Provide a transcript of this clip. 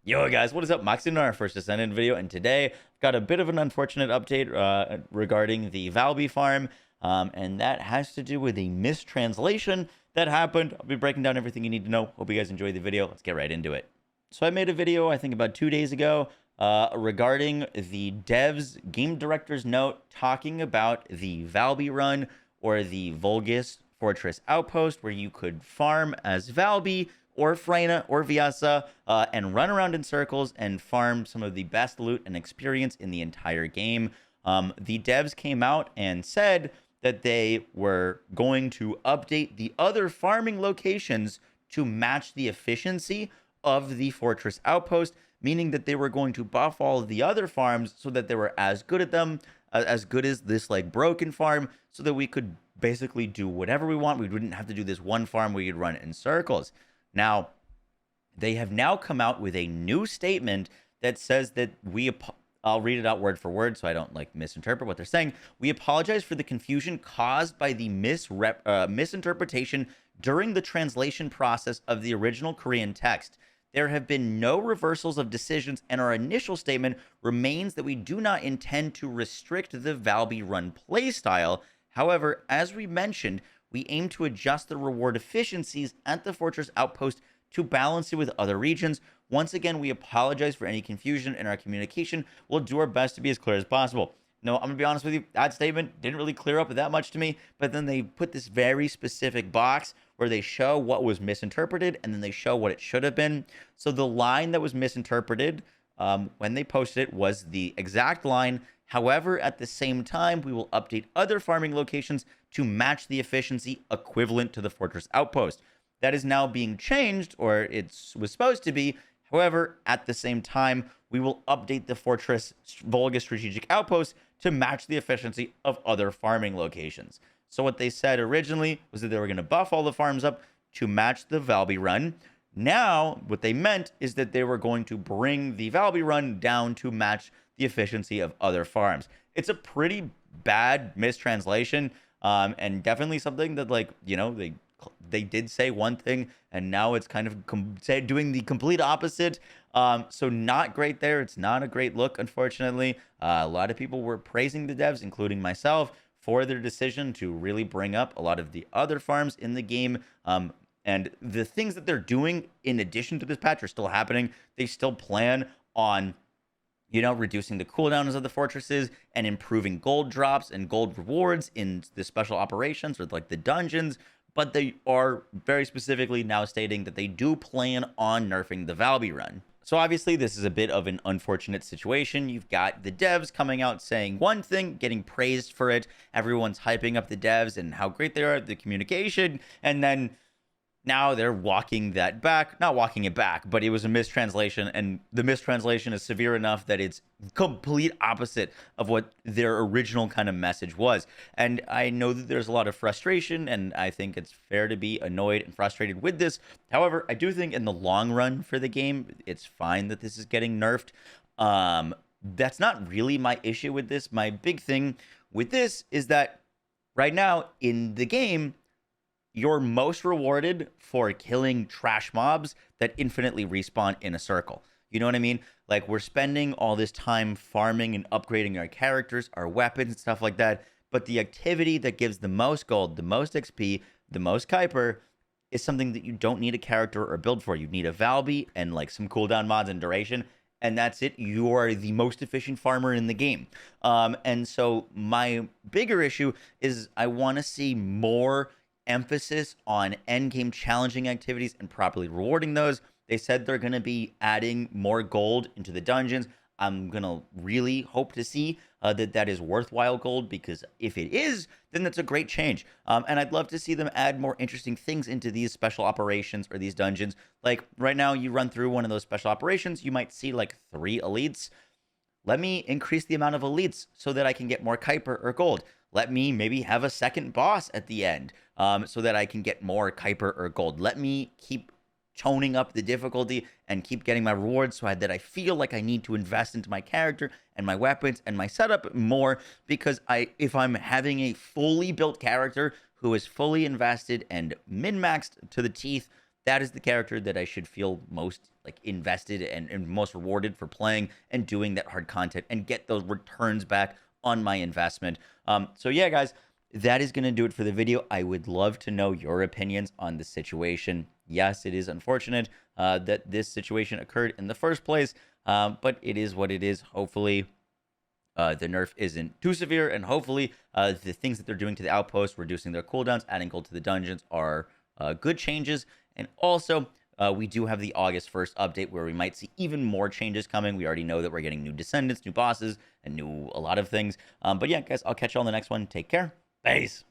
Yo guys, what is up? Moxie in our first Descendant video, and today I've got a bit of an unfortunate update regarding the Valby farm, and that has to do with a mistranslation that happened. I'll be breaking down everything you need to know. Hope you guys enjoy the video. Let's get right into it. So I made a video, I think about 2 days ago, regarding the dev's game director's note talking about the Valby run, or the Vulgus Fortress Outpost, where you could farm as Valby or Freyna or Vyasa, and run around in circles and farm some of the best loot and experience in the entire game. The devs came out and said that they were going to update the other farming locations to match the efficiency of the Fortress Outpost, meaning that they were going to buff all of the other farms so that they were as good at them, as good as this like broken farm, so that we could basically do whatever we want. We wouldn't have to do this one farm where you'd run it in circles. Now, they have now come out with a new statement that says that I'll read it out word for word so I don't like misinterpret what they're saying. We apologize for the confusion caused by the misinterpretation during the translation process of the original Korean text. There have been no reversals of decisions, and our initial statement remains that we do not intend to restrict the Valby run playstyle. However, as we mentioned, we aim to adjust the reward efficiencies at the Fortress Outpost to balance it with other regions. Once again, we apologize for any confusion in our communication. We'll do our best to be as clear as possible. No, I'm going to be honest with you, that statement didn't really clear up that much to me, but then they put this very specific box where they show what was misinterpreted, and then they show what it should have been. So the line that was misinterpreted when they posted it was the exact line. However, at the same time, we will update other farming locations to match the efficiency equivalent to the Fortress Outpost. That is now being changed, or it was supposed to be. However, at the same time, we will update the Fortress Vulgus Strategic Outpost to match the efficiency of other farming locations. So what they said originally was that they were going to buff all the farms up to match the Valby run. Now, what they meant is that they were going to bring the Valby run down to match the efficiency of other farms. It's a pretty bad mistranslation, and definitely something that, like, you know, they did say one thing and now it's kind of doing the complete opposite. So not great there. It's not a great look, unfortunately. A lot of people were praising the devs, including myself, for their decision to really bring up a lot of the other farms in the game. And the things that they're doing in addition to this patch are still happening. They still plan on, you know, reducing the cooldowns of the fortresses and improving gold drops and gold rewards in the special operations or like the dungeons. But they are very specifically now stating that they do plan on nerfing the Valby run. So obviously this is a bit of an unfortunate situation. You've got the devs coming out saying one thing, getting praised for it. Everyone's hyping up the devs and how great they are at the communication. And then now they're walking that back. Not walking it back, but it was a mistranslation, and the mistranslation is severe enough that it's complete opposite of what their original kind of message was. And I know that there's a lot of frustration, and I think it's fair to be annoyed and frustrated with this. However, I do think in the long run for the game, it's fine that this is getting nerfed. That's not really my issue with this. My big thing with this is that right now in the game, you're most rewarded for killing trash mobs that infinitely respawn in a circle. You know what I mean? Like, we're spending all this time farming and upgrading our characters, our weapons, and stuff like that. But the activity that gives the most gold, the most XP, the most Kuiper is something that you don't need a character or build for. You need a Valby and like some cooldown mods and duration. And that's it. You are the most efficient farmer in the game. And so my bigger issue is I want to see more emphasis on endgame challenging activities and properly rewarding those. They said they're going to be adding more gold into the dungeons. I'm going to really hope to see that is worthwhile gold, because if it is, then that's a great change. And I'd love to see them add more interesting things into these special operations or these dungeons. Like right now, you run through one of those special operations, you might see like 3 elites. Let me increase the amount of elites so that I can get more Kuiper or gold. Let me maybe have a second boss at the end so that I can get more Kuiper or gold. Let me keep toning up the difficulty and keep getting my rewards so that I feel like I need to invest into my character and my weapons and my setup more, because if I'm having a fully built character who is fully invested and min-maxed to the teeth, that is the character that I should feel most like invested and most rewarded for playing and doing that hard content and get those returns back on my investment. So yeah, guys, that is going to do it for the video. I would love to know your opinions on the situation. Yes, it is unfortunate that this situation occurred in the first place, but it is what it is. Hopefully, the nerf isn't too severe, and hopefully the things that they're doing to the outposts, reducing their cooldowns, adding gold to the dungeons, are good changes. And also, we do have the August 1st update where we might see even more changes coming. We already know that we're getting new Descendants, new bosses, and a lot of things. But yeah, guys, I'll catch you on the next one. Take care. Peace.